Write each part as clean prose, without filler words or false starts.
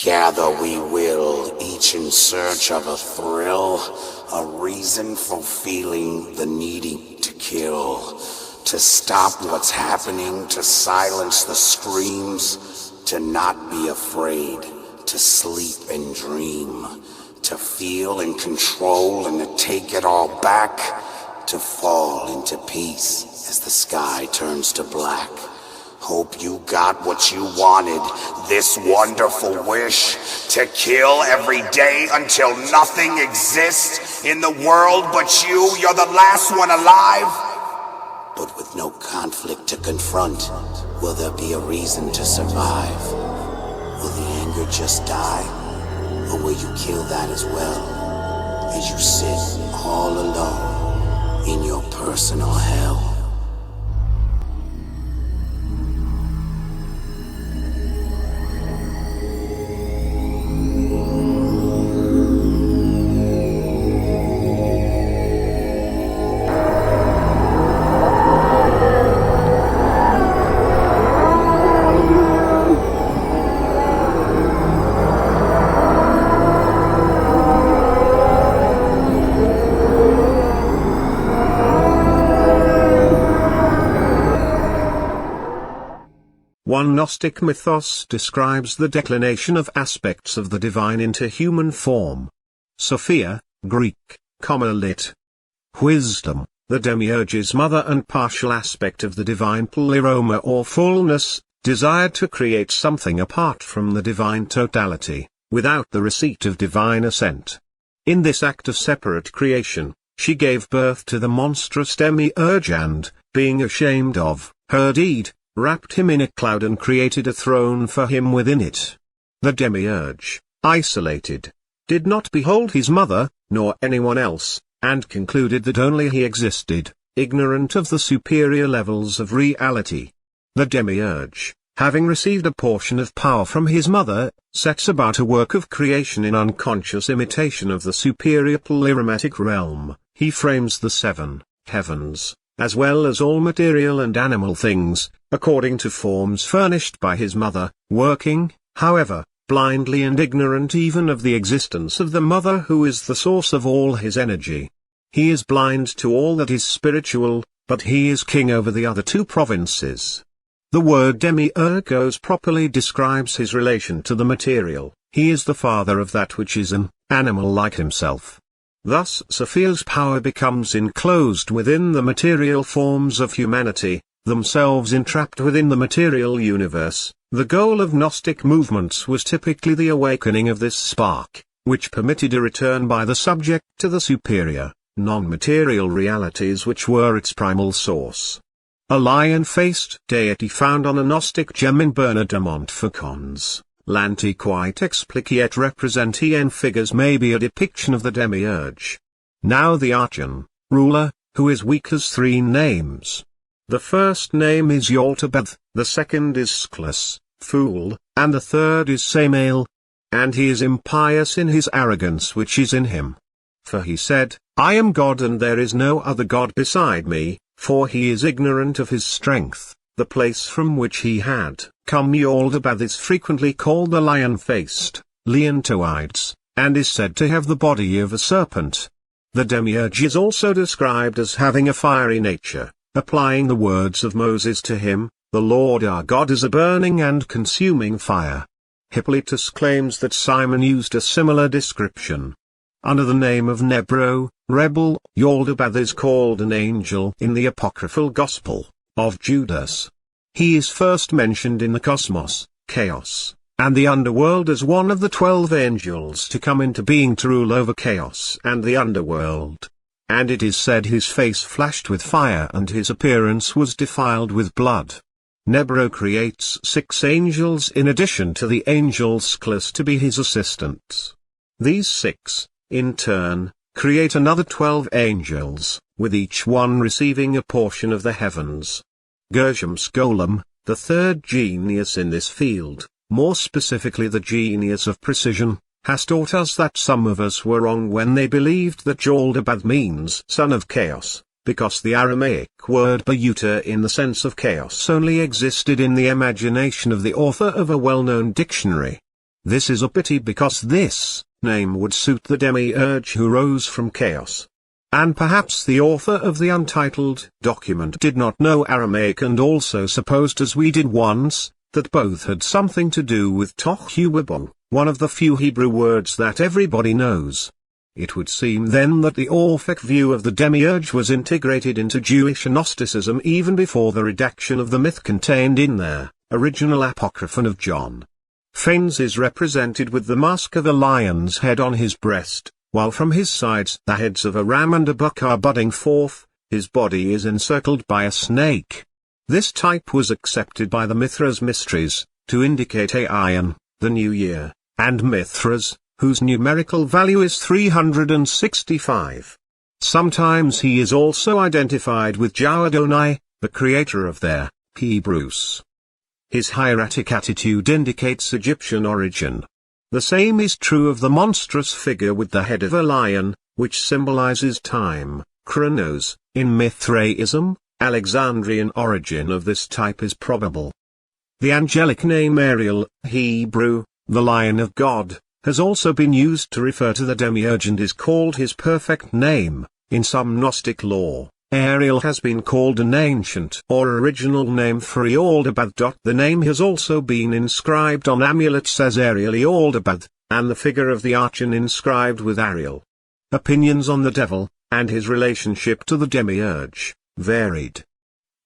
Gather we will, each in search of a thrill, a reason for feeling the needing to kill, to stop what's happening, to silence the screams, to not be afraid, to sleep and dream, to feel and control and to take it all back, to fall into peace as the sky turns to black. Hope you got what you wanted, this wonderful wish, to kill every day until nothing exists in the world but you. You're the last one alive. But with no conflict to confront, will there be a reason to survive? Will the anger just die, or will you kill that as well, as you sit all alone in your personal hell? One Gnostic mythos describes the declination of aspects of the divine into human form. Sophia, Greek, lit. Wisdom, the demiurge's mother and partial aspect of the divine pleroma or fullness, desired to create something apart from the divine totality, without the receipt of divine assent. In this act of separate creation, she gave birth to the monstrous demiurge and, being ashamed of her deed, wrapped him in a cloud and created a throne for him within it. The demiurge, isolated, did not behold his mother, nor anyone else, and concluded that only he existed, ignorant of the superior levels of reality. The demiurge, having received a portion of power from his mother, sets about a work of creation in unconscious imitation of the superior pleromatic realm. He frames the 7 heavens, as well as all material and animal things, according to forms furnished by his mother, working, however, blindly and ignorant even of the existence of the mother who is the source of all his energy. He is blind to all that is spiritual, but he is king over the other 2 provinces. The word demiurgos properly describes his relation to the material. He is the father of that which is an animal like himself. Thus Sophia's power becomes enclosed within the material forms of humanity, themselves entrapped within the material universe, The goal of Gnostic movements was typically the awakening of this spark, which permitted a return by the subject to the superior, non-material realities which were its primal source. A lion-faced deity found on a Gnostic gem in Bernard de Montfaucon's L'Antiquite Expliqué representien figures may be a depiction of the demiurge. Now the Archon, ruler, who is weak has three names. The first name is Yaldabaoth, the second is Sclus, fool, and the third is Samael. And he is impious in his arrogance which is in him. For he said, I am God and there is no other God beside me, for he is ignorant of his strength, the place from which he had come. Yaldabaoth is frequently called the lion-faced, Leontoides, and is said to have the body of a serpent. The demiurge is also described as having a fiery nature, applying the words of Moses to him, the Lord our God is a burning and consuming fire. Hippolytus claims that Simon used a similar description. Under the name of Nebro, rebel, Yaldabaoth is called an angel in the apocryphal Gospel of Judas. He is first mentioned in the Cosmos, Chaos, and the underworld as one of the 12 angels to come into being to rule over chaos and the underworld. And it is said his face flashed with fire and his appearance was defiled with blood. Nebro creates 6 angels in addition to the angel Sclus to be his assistants. These 6, in turn, create another 12 angels, with each one receiving a portion of the heavens. Gershom's Golem, the third genius in this field, more specifically the genius of precision, has taught us that some of us were wrong when they believed that Yaldabaoth means son of chaos, because the Aramaic word Bayuta in the sense of chaos only existed in the imagination of the author of a well-known dictionary. This is a pity because this name would suit the demiurge who rose from chaos. And perhaps the author of the untitled document did not know Aramaic and also supposed as we did once, that both had something to do with Tohuwabon, one of the few Hebrew words that everybody knows. It would seem then that the Orphic view of the demiurge was integrated into Jewish Gnosticism even before the redaction of the myth contained in their original Apocryphon of John. Phanes is represented with the mask of a lion's head on his breast, while from his sides the heads of a ram and a buck are budding forth, his body is encircled by a snake. This type was accepted by the Mithras mysteries, to indicate Aion, the new year, and Mithras, whose numerical value is 365. Sometimes he is also identified with Jahadonai, the creator of their Hebrews. His hieratic attitude indicates Egyptian origin. The same is true of the monstrous figure with the head of a lion, which symbolizes time, chronos. In Mithraism, Alexandrian origin of this type is probable. The angelic name Ariel, Hebrew, the Lion of God, has also been used to refer to the demiurge and is called his perfect name. In some Gnostic lore, Ariel has been called an ancient or original name for Yaldabaoth. The name has also been inscribed on amulets as Ariel Yaldabaoth, and the figure of the Archon inscribed with Ariel. Opinions on the devil, and his relationship to the demiurge, varied.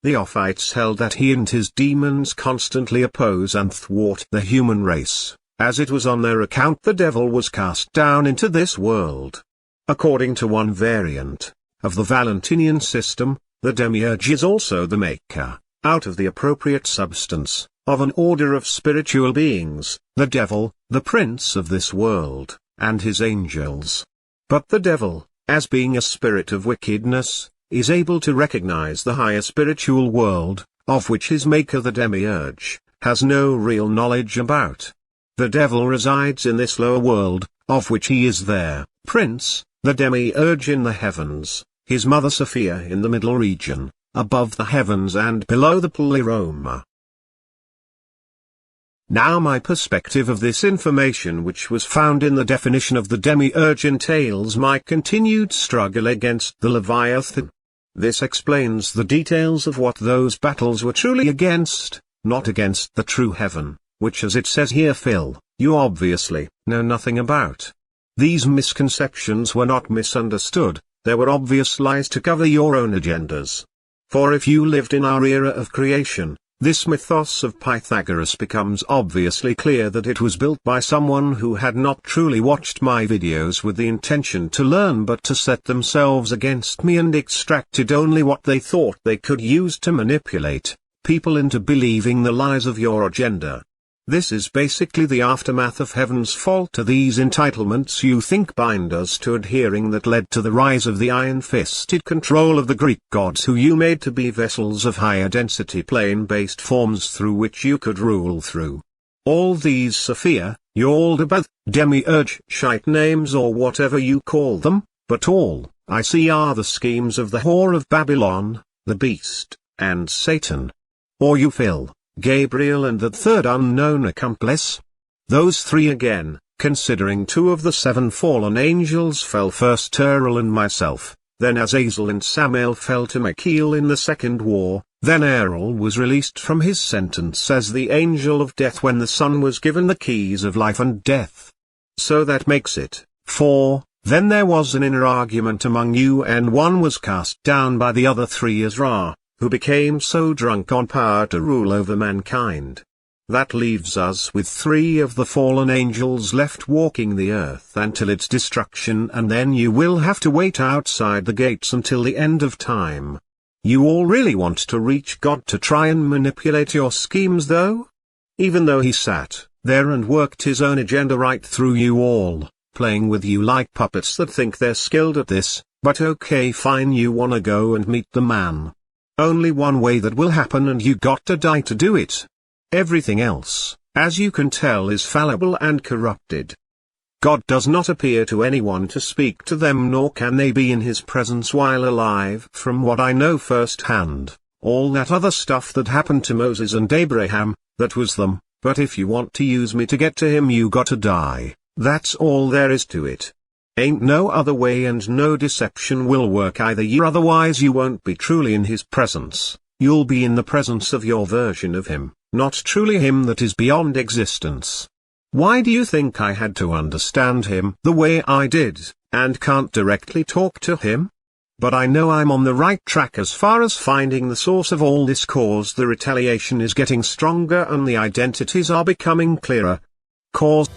The Ophites held that he and his demons constantly oppose and thwart the human race, as it was on their account the devil was cast down into this world. According to one variant of the Valentinian system, the demiurge is also the maker, out of the appropriate substance, of an order of spiritual beings, the devil, the prince of this world, and his angels. But the devil, as being a spirit of wickedness, is able to recognize the higher spiritual world, of which his maker the demiurge, has no real knowledge about. The devil resides in this lower world, of which he is their prince, the demiurge in the heavens, his mother Sophia in the middle region, above the heavens and below the pleroma. Now my perspective of this information which was found in the definition of the demiurge entails my continued struggle against the Leviathan. This explains the details of what those battles were truly against, not against the true heaven, which as it says here Phil, you obviously know nothing about. These misconceptions were not misunderstood, they were obvious lies to cover your own agendas. For if you lived in our era of creation, This mythos of Pythagoras becomes obviously clear that it was built by someone who had not truly watched my videos with the intention to learn but to set themselves against me and extracted only what they thought they could use to manipulate people into believing the lies of your agenda. This is basically the aftermath of heaven's fault to these entitlements you think bind us to adhering that led to the rise of the iron-fisted control of the Greek gods who you made to be vessels of higher density plane-based forms through which you could rule through. All these Sophia, Yaldabaoth, demiurge shite names or whatever you call them, but all I see are the schemes of the whore of Babylon, the beast, and Satan. Or you Phil, Gabriel and the third unknown accomplice? Those three again, considering two of the 7 fallen angels fell first, Uriel and myself, then Azazel and Samael fell to Michael in the second war, then Uriel was released from his sentence as the angel of death when the Son was given the keys of life and death. So that makes it 4, then there was an inner argument among you and one was cast down by the other 3 as Ra, who became so drunk on power to rule over mankind. That leaves us with 3 of the fallen angels left walking the earth until its destruction, and then you will have to wait outside the gates until the end of time. You all really want to reach God to try and manipulate your schemes though? Even though he sat there and worked his own agenda right through you all, playing with you like puppets that think they're skilled at this, but okay fine, you wanna go and meet the man. Only one way that will happen and you got to die to do it. Everything else, as you can tell, is fallible and corrupted. God does not appear to anyone to speak to them, nor can they be in his presence while alive from what I know firsthand. All that other stuff that happened to Moses and Abraham, that was them, but if you want to use me to get to him you got to die, that's all there is to it. Ain't no other way, and no deception will work either, otherwise you won't be truly in his presence, you'll be in the presence of your version of him, not truly him that is beyond existence. Why do you think I had to understand him the way I did, and can't directly talk to him? But I know I'm on the right track as far as finding the source of all this, cause the retaliation is getting stronger and the identities are becoming clearer. Cause